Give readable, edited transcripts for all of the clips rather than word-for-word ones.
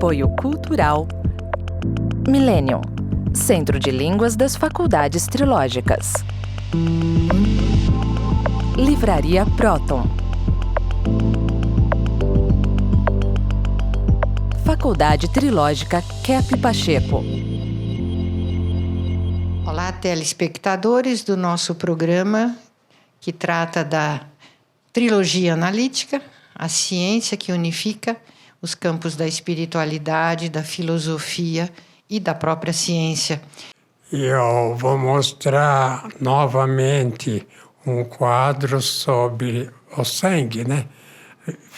Apoio Cultural Millennium, Centro de Línguas das Faculdades Trilógicas. Livraria Próton. Faculdade Trilógica Kep Pacheco. Olá, telespectadores do nosso programa que trata da trilogia analítica, a ciência que unifica os campos da espiritualidade, da filosofia e da própria ciência. Eu vou mostrar novamente um quadro sobre o sangue, né?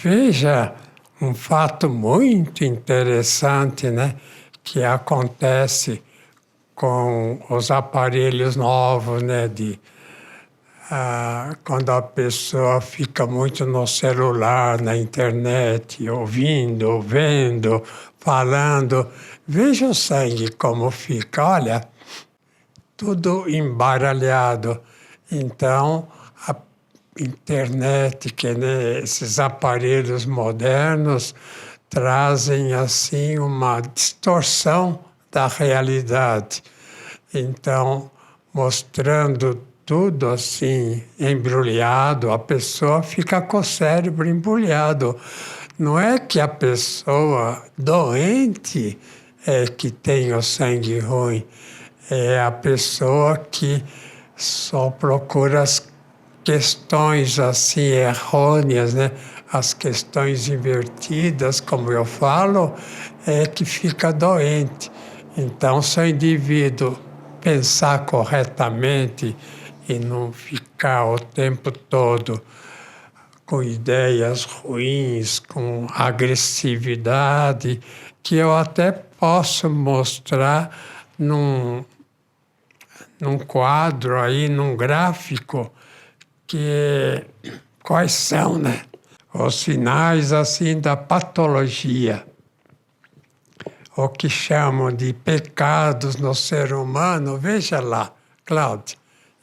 Veja um fato muito interessante, né, que acontece com os aparelhos novos, né, quando a pessoa fica muito no celular, na internet, ouvindo, vendo, falando. Veja o sangue como fica, olha, tudo embaralhado. Então, a internet, esses aparelhos modernos trazem assim uma distorção da realidade. Então, mostrando tudo assim embrulhado, a pessoa fica com o cérebro embrulhado. Não é que a pessoa doente é que tem o sangue ruim, é a pessoa que só procura as questões assim errôneas, né? As questões invertidas, como eu falo, é que fica doente. Então, se o indivíduo pensar corretamente e não ficar o tempo todo com ideias ruins, com agressividade, que eu até posso mostrar num quadro aí, num gráfico, quais são, né, os sinais assim da patologia, o que chamam de pecados no ser humano. Veja lá, Cláudia,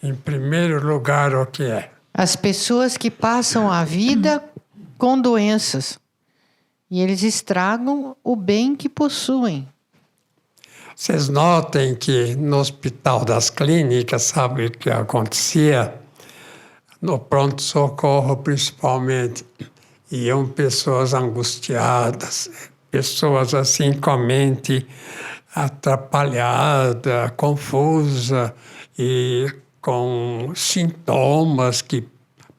em primeiro lugar, o que é? As pessoas que passam a vida com doenças e eles estragam o bem que possuem. Vocês notem que no Hospital das Clínicas, sabe o que acontecia? No pronto-socorro, principalmente, iam pessoas angustiadas, pessoas assim com a mente atrapalhada, confusa e com sintomas que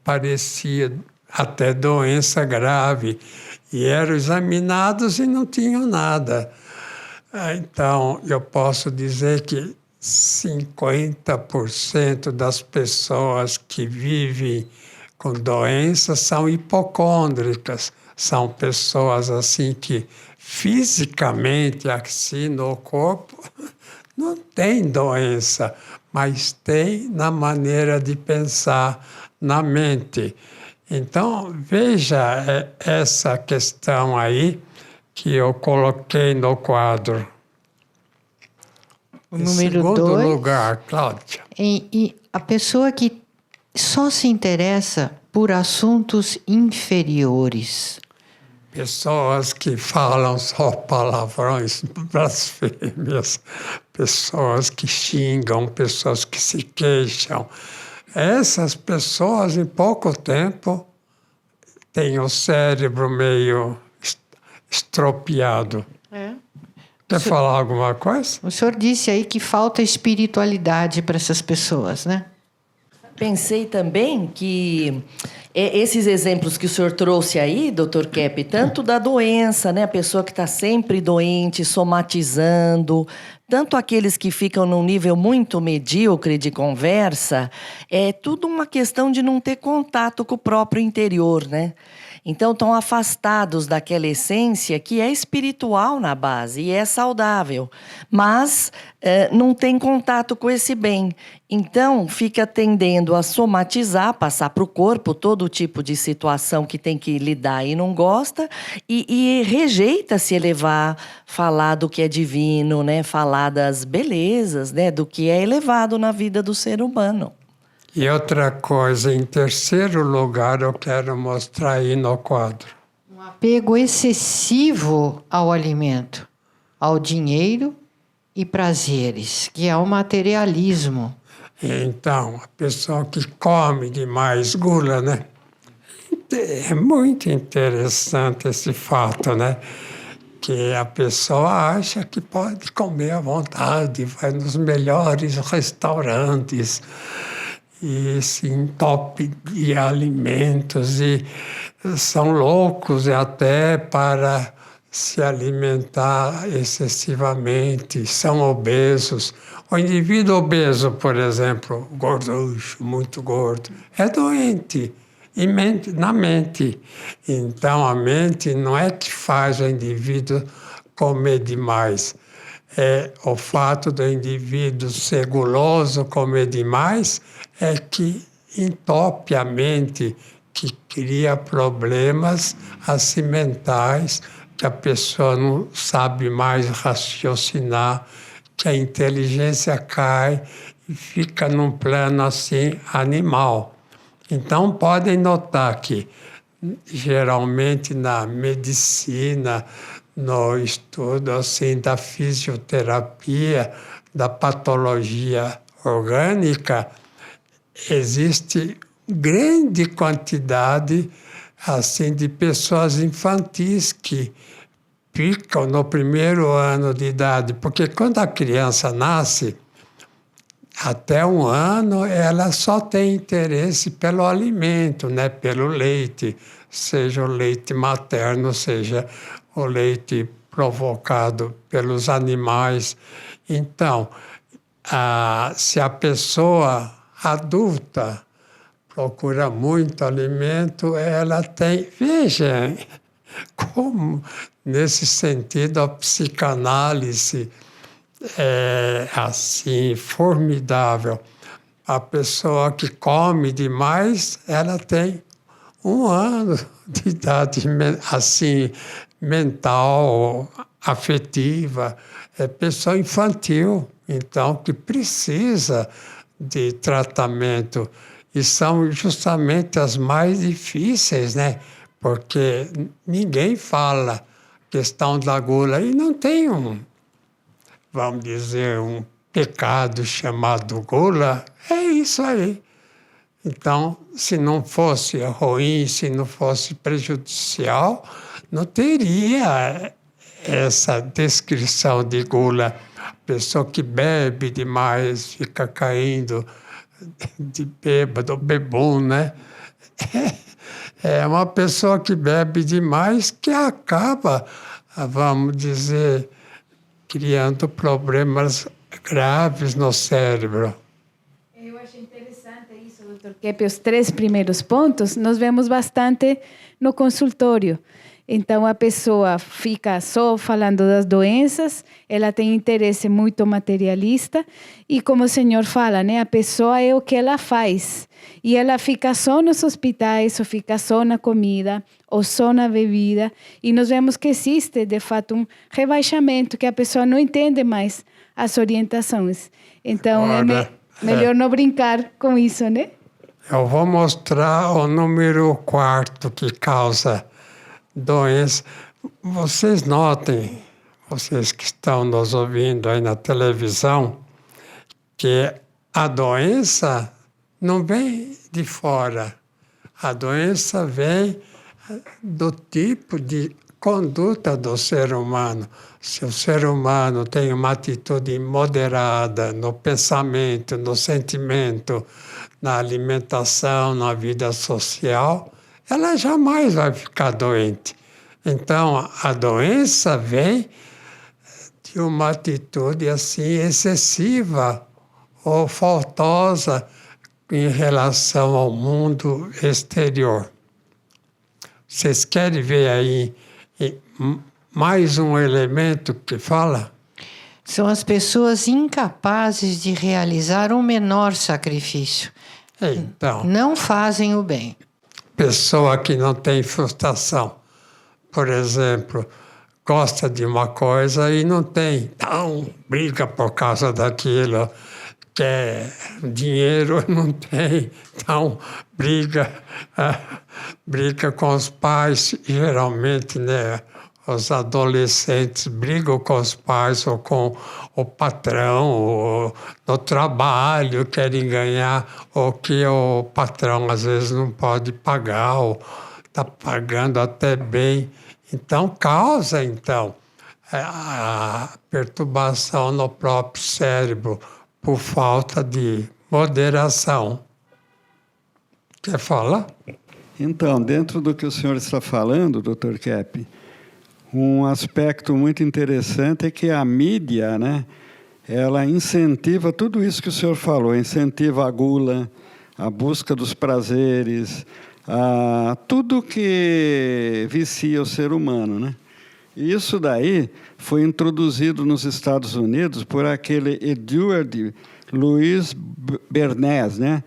pareciam até doença grave, e eram examinados e não tinham nada. Então, eu posso dizer que 50% das pessoas que vivem com doenças são hipocôndricas, são pessoas assim que fisicamente, assim no corpo, não tem doença, mas tem na maneira de pensar, na mente. Então, veja essa questão aí que eu coloquei no quadro. O número 2. Em segundo lugar, Cláudia. E a pessoa que só se interessa por assuntos inferiores. Pessoas que falam só palavrões, blasfêmias, pessoas que xingam, pessoas que se queixam. Essas pessoas, em pouco tempo, têm o cérebro meio estropiado. Quer falar alguma coisa? O senhor disse aí que falta espiritualidade para essas pessoas, né? Pensei também que esses exemplos que o senhor trouxe aí, doutor Kep, tanto da doença, né, a pessoa que está sempre doente, somatizando, tanto aqueles que ficam num nível muito medíocre de conversa, é tudo uma questão de não ter contato com o próprio interior, né? Então, estão afastados daquela essência que é espiritual na base e é saudável, mas não tem contato com esse bem. Então, fica tendendo a somatizar, passar para o corpo todo tipo de situação que tem que lidar e não gosta, e rejeita se elevar, falar do que é divino, né? Falar das belezas, né? Do que é elevado na vida do ser humano. E outra coisa, em terceiro lugar, eu quero mostrar aí no quadro. Um Apego excessivo ao alimento, ao dinheiro e prazeres, que é o materialismo. Então, a pessoa que come demais gula, né? É muito interessante esse fato, né? Que a pessoa acha que pode comer à vontade, vai nos melhores restaurantes e se entope de alimentos e são loucos até para se alimentar excessivamente, são obesos. O indivíduo obeso, por exemplo, gorducho, muito gordo, é doente e mente, na mente. Então, a mente não é que faz o indivíduo comer demais. É o fato do indivíduo ser guloso, comer demais, é que entope a mente, que cria problemas assim mentais, que a pessoa não sabe mais raciocinar, que a inteligência cai e fica num plano assim animal. Então podem notar que geralmente na medicina, no estudo assim da fisioterapia, da patologia orgânica, existe grande quantidade assim de pessoas infantis que ficam no primeiro ano de idade, porque quando a criança nasce, até 1 ano, ela só tem interesse pelo alimento, né? Pelo leite, seja o leite materno, seja o leite provocado pelos animais. Então, se a pessoa adulta procura muito alimento, ela tem... Veja como, nesse sentido, a psicanálise é assim formidável. A pessoa que come demais, ela tem 1 ano de idade assim mental, afetiva, é pessoa infantil, então que precisa de tratamento e são justamente as mais difíceis, né? Porque ninguém fala questão da gula e não tem vamos dizer, um pecado chamado gula, é isso aí. Então, se não fosse ruim, se não fosse prejudicial, não teria essa descrição de gula. A pessoa que bebe demais, fica caindo de bêbado, bebum, né? É uma pessoa que bebe demais que acaba, vamos dizer, criando problemas graves no cérebro. Eu acho interessante isso, doutor Keppe. Os 3 primeiros pontos nós vemos bastante no consultório. Então, a pessoa fica só falando das doenças, ela tem interesse muito materialista e, como o senhor fala, né, a pessoa é o que ela faz. E ela fica só nos hospitais, ou fica só na comida, ou só na bebida. E nós vemos que existe, de fato, um rebaixamento, que a pessoa não entende mais as orientações. Então, melhor não brincar com isso, né? Eu vou mostrar o número 4 que causa doença. Vocês notem, vocês que estão nos ouvindo aí na televisão, que a doença não vem de fora. A doença vem do tipo de conduta do ser humano. Se o ser humano tem uma atitude moderada no pensamento, no sentimento, na alimentação, na vida social, ela jamais vai ficar doente. Então, a doença vem de uma atitude assim excessiva ou faltosa em relação ao mundo exterior. Vocês querem ver aí mais um elemento que fala? São as pessoas incapazes de realizar o menor sacrifício. Então, não fazem o bem. Pessoa que não tem frustração, por exemplo, gosta de uma coisa e não tem, então briga por causa daquilo, quer dinheiro, não tem, então briga com os pais, geralmente, né? Os adolescentes brigam com os pais ou com o patrão, ou no trabalho, querem ganhar o que o patrão às vezes não pode pagar, ou está pagando até bem. Então, causa, a perturbação no próprio cérebro por falta de moderação. Quer falar? Então, dentro do que o senhor está falando, Dr. Kepp, um aspecto muito interessante é que a mídia, né, ela incentiva tudo isso que o senhor falou, incentiva a gula, a busca dos prazeres, tudo que vicia o ser humano, né? E isso daí foi introduzido nos Estados Unidos por aquele Edward Louis Bernays, né?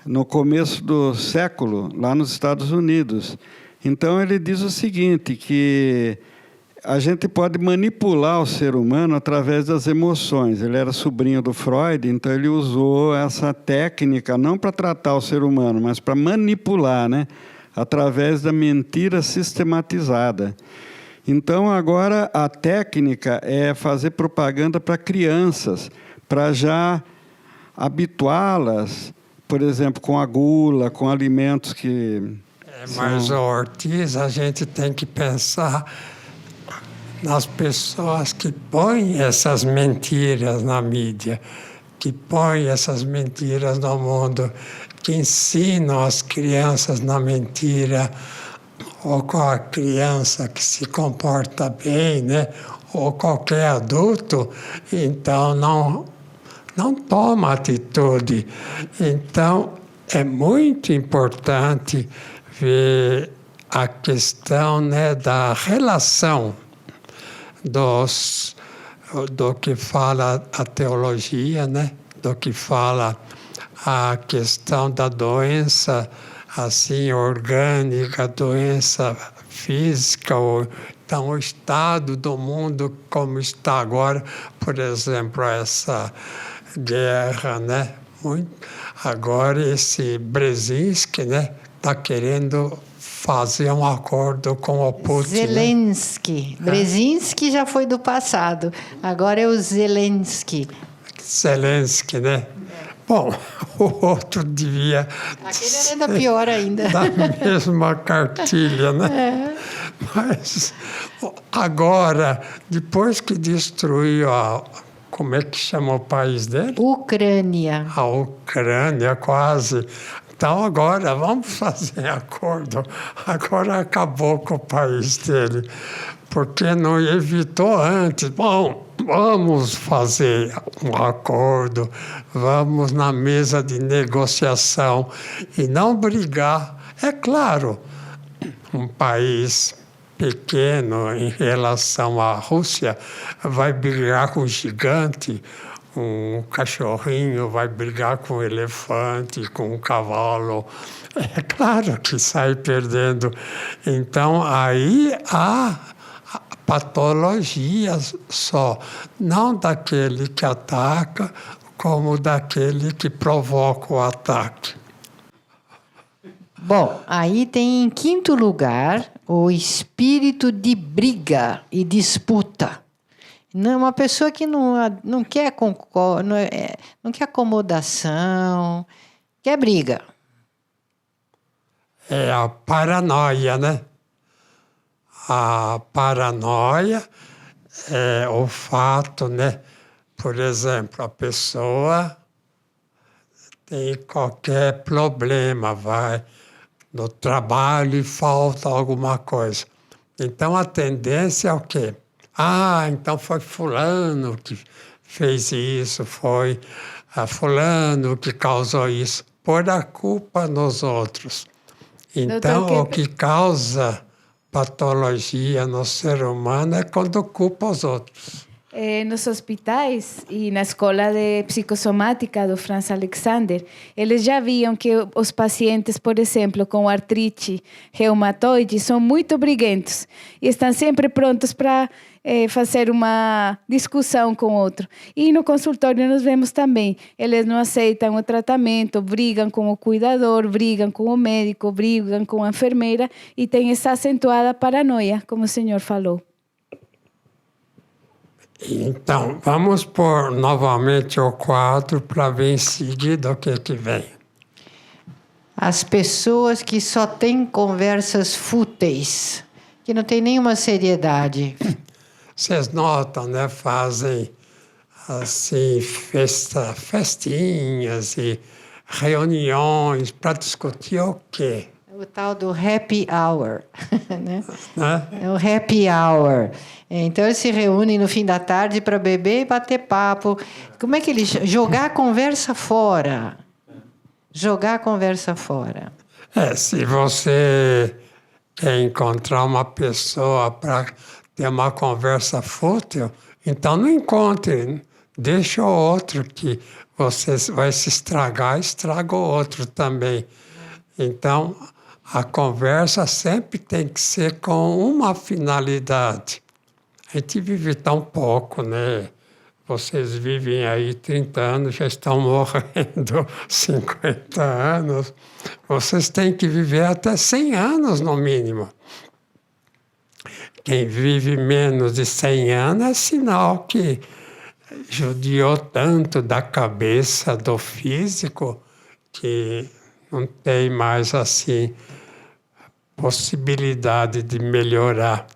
No começo do século, lá nos Estados Unidos. Então, ele diz o seguinte, que a gente pode manipular o ser humano através das emoções. Ele era sobrinho do Freud, então ele usou essa técnica não para tratar o ser humano, mas para manipular, né? Através da mentira sistematizada. Então, agora, a técnica é fazer propaganda para crianças, para já habituá-las, por exemplo, com a gula, com alimentos que... Mas, Ortiz, a gente tem que pensar nas pessoas que põem essas mentiras na mídia, que põem essas mentiras no mundo, que ensinam as crianças na mentira, ou com a criança que se comporta bem, né? Ou qualquer adulto, então não toma atitude. Então, é muito importante ver a questão, né, da relação do que fala a teologia, né? Do que fala a questão da doença assim orgânica, doença física, ou então o estado do mundo como está agora, por exemplo, essa guerra, né? Agora esse Brzezinski, né, está querendo fazer um acordo com o Putin. Zelensky. Né? Brzezinski já foi do passado. Agora é o Zelensky. Zelensky, né? Bom, o outro devia... Aquele era ainda pior ainda. Da mesma cartilha, né? Mas agora, depois que destruiu como é que chama o país dele? Ucrânia. A Ucrânia, quase. Então, agora, vamos fazer acordo. Agora acabou com o país dele, porque não evitou antes. Bom, vamos fazer um acordo, vamos na mesa de negociação e não brigar. É claro, um país pequeno em relação à Rússia vai brigar com um gigante, um cachorrinho vai brigar com um elefante, com um cavalo. É claro que sai perdendo. Então, aí há patologias só, não daquele que ataca, como daquele que provoca o ataque. Bom, aí tem em quinto lugar o espírito de briga e disputa. Uma pessoa que não quer não quer acomodação, quer briga. É a paranoia, né? A paranoia é o fato, né? Por exemplo, a pessoa tem qualquer problema, vai no trabalho e falta alguma coisa. Então, a tendência é o quê? Então foi fulano que fez isso, foi fulano que causou isso. Pôr a culpa nos outros. Então, o que causa patologia no ser humano é quando culpa os outros. Nos hospitais e na escola de psicossomática do Franz Alexander, eles já viam que os pacientes, por exemplo, com artrite reumatoide, são muito briguentos e estão sempre prontos para fazer uma discussão com o outro. E no consultório nós vemos também, eles não aceitam o tratamento, brigam com o cuidador, brigam com o médico, brigam com a enfermeira e tem essa acentuada paranoia, como o senhor falou. Então, vamos pôr novamente o quadro para ver em seguida o que vem. As pessoas que só têm conversas fúteis, que não tem nenhuma seriedade. Vocês notam, né? Fazem assim festinhas e reuniões para discutir o quê? O tal do happy hour, né? Né? É o happy hour. Então, eles se reúnem no fim da tarde para beber e bater papo. Como é que eles... Jogar a conversa fora. Jogar a conversa fora. Se você quer encontrar uma pessoa para ter uma conversa fútil, então não encontre. Deixa o outro que você vai se estragar, estraga o outro também. Então, a conversa sempre tem que ser com uma finalidade. A gente vive tão pouco, né? Vocês vivem aí 30 anos, já estão morrendo 50 anos. Vocês têm que viver até 100 anos, no mínimo. Quem vive menos de 100 anos é sinal que judiou tanto da cabeça, do físico, que não tem mais, assim, possibilidade de melhorar.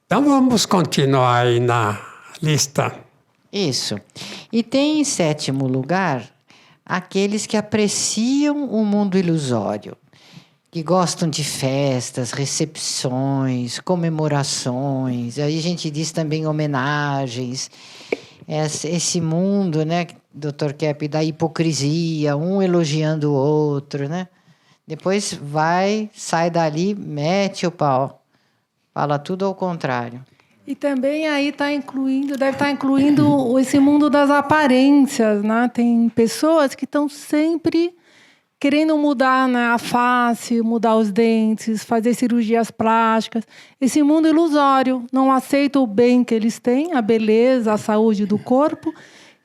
Então, vamos continuar aí na lista. Isso. E tem em sétimo lugar aqueles que apreciam o mundo ilusório, que gostam de festas, recepções, comemorações. Aí a gente diz também homenagens. Esse mundo, né, Dr. Kepp, da hipocrisia, um elogiando o outro, né? Depois sai dali, mete o pau. Fala tudo ao contrário. E também aí deve estar incluindo esse mundo das aparências, né? Tem pessoas que estão sempre querendo mudar, né, a face, mudar os dentes, fazer cirurgias plásticas. Esse mundo ilusório, não aceita o bem que eles têm, a beleza, a saúde do corpo,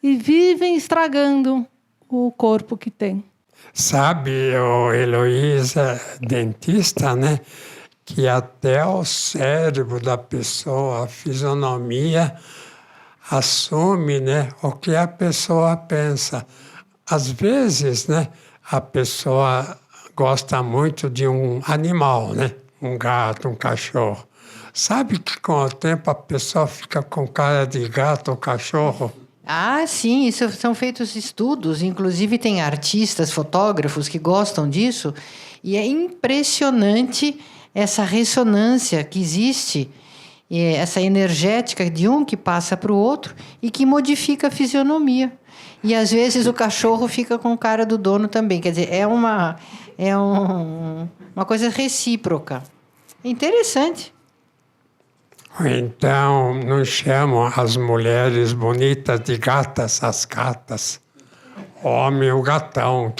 e vivem estragando o corpo que tem. Sabe, Heloísa, dentista, né? Que até o cérebro da pessoa, a fisionomia, assume, né, o que a pessoa pensa. Às vezes, né, a pessoa gosta muito de um animal, né? Um gato, um cachorro. Sabe que com o tempo a pessoa fica com cara de gato ou cachorro? Ah, sim, isso são feitos estudos. Inclusive tem artistas, fotógrafos que gostam disso. E é impressionante essa ressonância que existe, essa energética de um que passa para o outro e que modifica a fisionomia. E, às vezes, o cachorro fica com cara do dono também. Quer dizer, é uma coisa recíproca. É interessante. Então, não chamam as mulheres bonitas de gatas, as gatas. Homem, o gatão.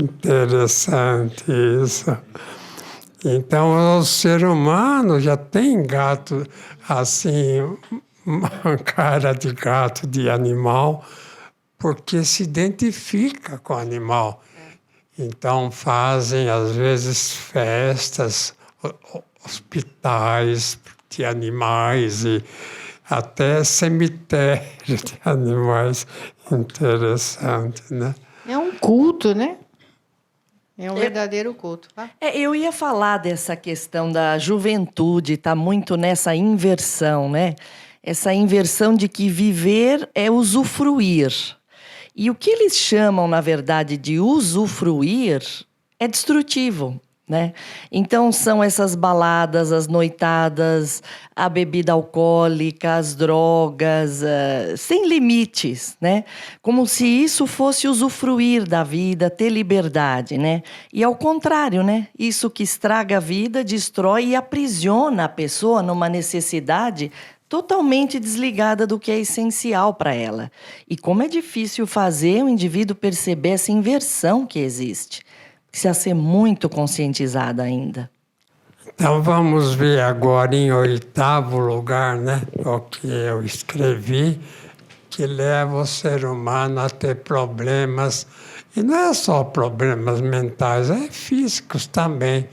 Interessante isso. Então, o ser humano já tem gato, assim, uma cara de gato, de animal, porque se identifica com o animal. Então, fazem, às vezes, festas, hospitais de animais e até cemitério de animais. Interessante, né? É um culto, né? É um verdadeiro culto. Eu ia falar dessa questão da juventude, está muito nessa inversão, né? Essa inversão de que viver é usufruir. E o que eles chamam, na verdade, de usufruir é destrutivo, né? Então, são essas baladas, as noitadas, a bebida alcoólica, as drogas, sem limites, né? Como se isso fosse usufruir da vida, ter liberdade, né? E ao contrário, né? Isso que estraga a vida, destrói e aprisiona a pessoa numa necessidade totalmente desligada do que é essencial para ela. E como é difícil fazer o indivíduo perceber essa inversão que existe. Precisa ser muito conscientizada ainda. Então vamos ver agora em 8º lugar, né, o que eu escrevi, que leva o ser humano a ter problemas, e não é só problemas mentais, é físicos também,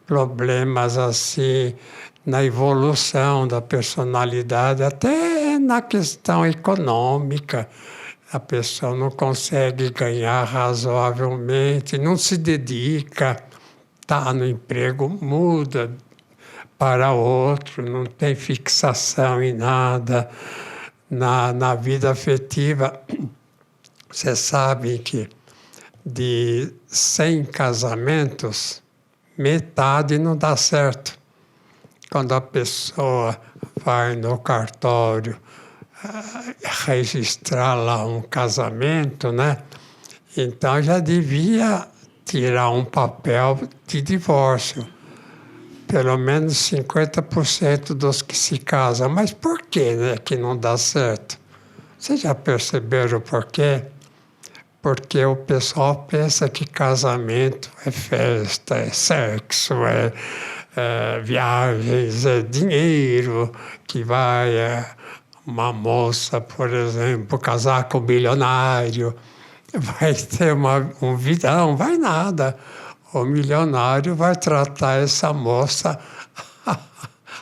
problemas assim na evolução da personalidade, até na questão econômica. A pessoa não consegue ganhar razoavelmente, não se dedica, está no emprego, muda para outro, não tem fixação em nada. Na vida afetiva, você sabe que de 100 casamentos, metade não dá certo. Quando a pessoa vai no cartório registrar lá um casamento, né? Então já devia tirar um papel de divórcio. Pelo menos 50% dos que se casam. Mas por que, né, que não dá certo? Vocês já perceberam por quê? Porque o pessoal pensa que casamento é festa, é sexo, é viagens, é dinheiro, que vai uma moça, por exemplo, casar com um bilionário, vai ter um vidão, vai nada. O milionário vai tratar essa moça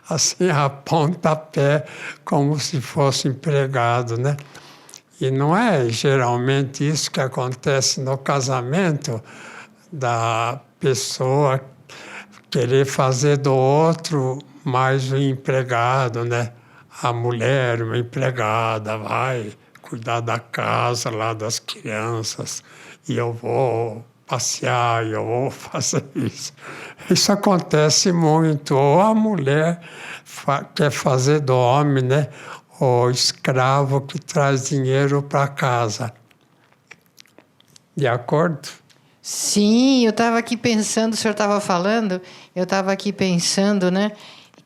assim a pontapé, como se fosse empregado, né? E não é geralmente isso que acontece no casamento, da pessoa querer fazer do outro mais um empregado, né? A mulher, uma empregada, vai cuidar da casa, lá das crianças, e eu vou passear, eu vou fazer isso. Isso acontece muito. Ou a mulher quer fazer do homem, né, o escravo que traz dinheiro para casa. De acordo? Sim, eu estava aqui pensando, o senhor estava falando, eu estava aqui pensando, né,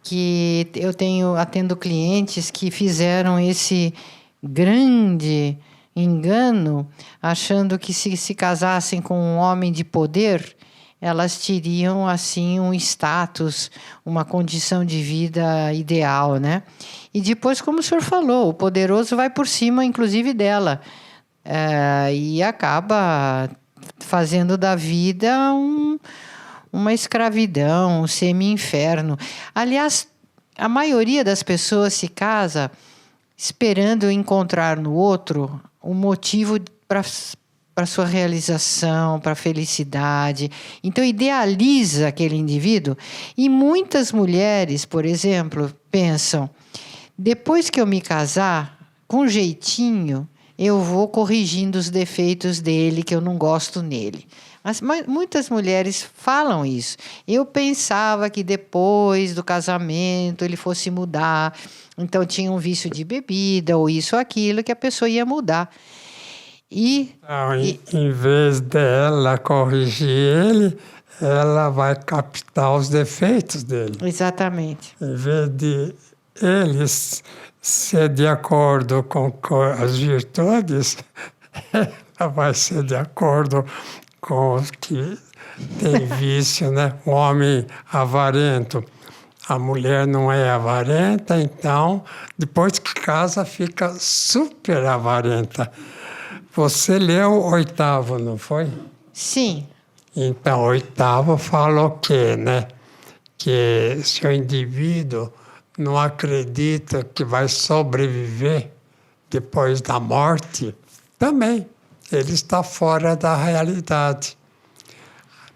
que eu atendo clientes que fizeram esse grande engano, achando que se casassem com um homem de poder, elas teriam assim um status, uma condição de vida ideal, né? E depois, como o senhor falou, o poderoso vai por cima, inclusive, dela, e acaba fazendo da vida uma escravidão, um semi-inferno. Aliás, a maioria das pessoas se casa esperando encontrar no outro um motivo para sua realização, para a felicidade. Então, idealiza aquele indivíduo. E muitas mulheres, por exemplo, pensam, depois que eu me casar, com jeitinho, eu vou corrigindo os defeitos dele, que eu não gosto nele. Mas muitas mulheres falam isso. Eu pensava que depois do casamento ele fosse mudar. Então tinha um vício de bebida ou isso ou aquilo que a pessoa ia mudar. Então, em vez dela corrigir ele, ela vai captar os defeitos dele. Exatamente. Em vez de ele ser de acordo com as virtudes, ela vai ser de acordo com os que tem vício, né? O homem avarento. A mulher não é avarenta, então, depois que casa, fica super avarenta. Você leu o 8º, não foi? Sim. Então, o 8º fala o quê, né? Que se o indivíduo não acredita que vai sobreviver depois da morte, também ele está fora da realidade.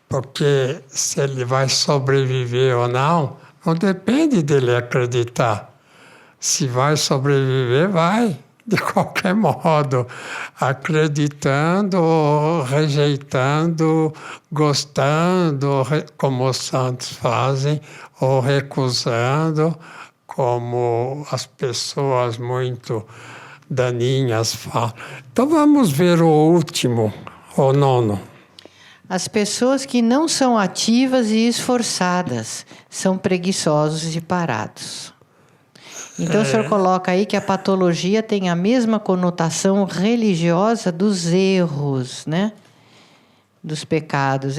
Porque se ele vai sobreviver ou não depende dele acreditar. Se vai sobreviver, vai, de qualquer modo, acreditando, rejeitando, gostando, como os santos fazem, ou recusando, como as pessoas muito daninhas falam. Então vamos ver o último, o 9º. As pessoas que não são ativas e esforçadas são preguiçosos e parados. Então, o senhor coloca aí que a patologia tem a mesma conotação religiosa dos erros, né? Dos pecados.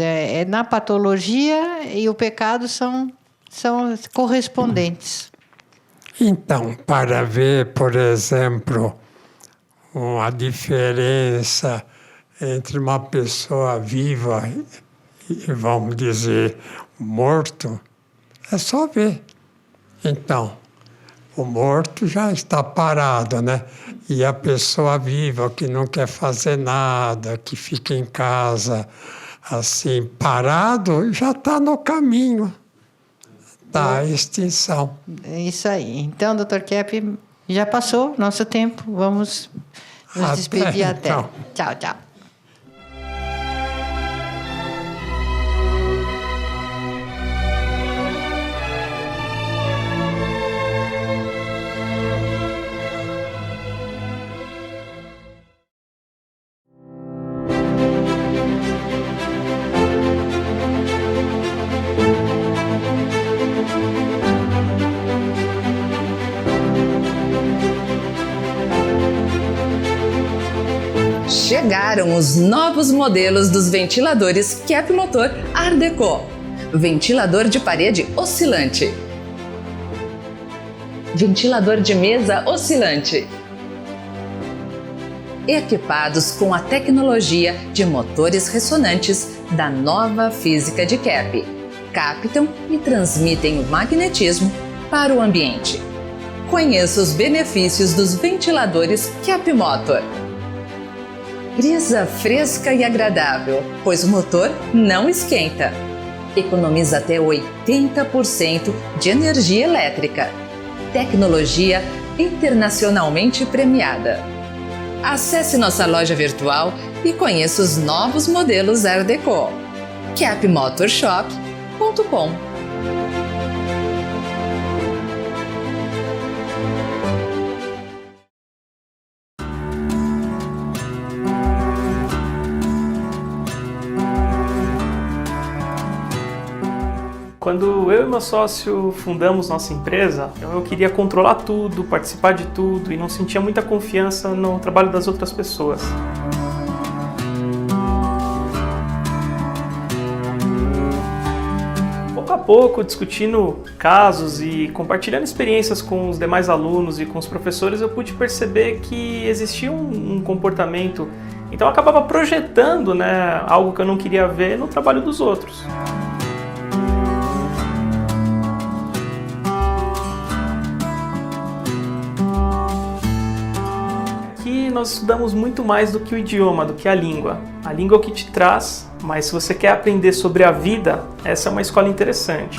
Na patologia e o pecado são são correspondentes. Então, para ver, por exemplo, uma diferença entre uma pessoa viva e, vamos dizer, morto, é só ver. Então, o morto já está parado, né? E a pessoa viva que não quer fazer nada, que fica em casa assim, parado, já está no caminho da extinção. É isso aí. Então, Dr. Kepp, já passou nosso tempo. Vamos nos despedir até. Então. Tchau, tchau. Chegaram os novos modelos dos ventiladores Kepp Motor Art Deco. Ventilador de parede oscilante. Ventilador de mesa oscilante. Equipados com a tecnologia de motores ressonantes da nova física de Kepp. Captam e transmitem o magnetismo para o ambiente. Conheça os benefícios dos ventiladores Kepp Motor. Brisa fresca e agradável, pois o motor não esquenta. Economiza até 80% de energia elétrica. Tecnologia internacionalmente premiada. Acesse nossa loja virtual e conheça os novos modelos Art Deco. keppmotorshop.com. Quando eu e meu sócio fundamos nossa empresa, eu queria controlar tudo, participar de tudo e não sentia muita confiança no trabalho das outras pessoas. Pouco a pouco, discutindo casos e compartilhando experiências com os demais alunos e com os professores, eu pude perceber que existia um comportamento, então eu acabava projetando, né, algo que eu não queria ver no trabalho dos outros. Nós estudamos muito mais do que o idioma, do que a língua. A língua é o que te traz, mas se você quer aprender sobre a vida, essa é uma escola interessante.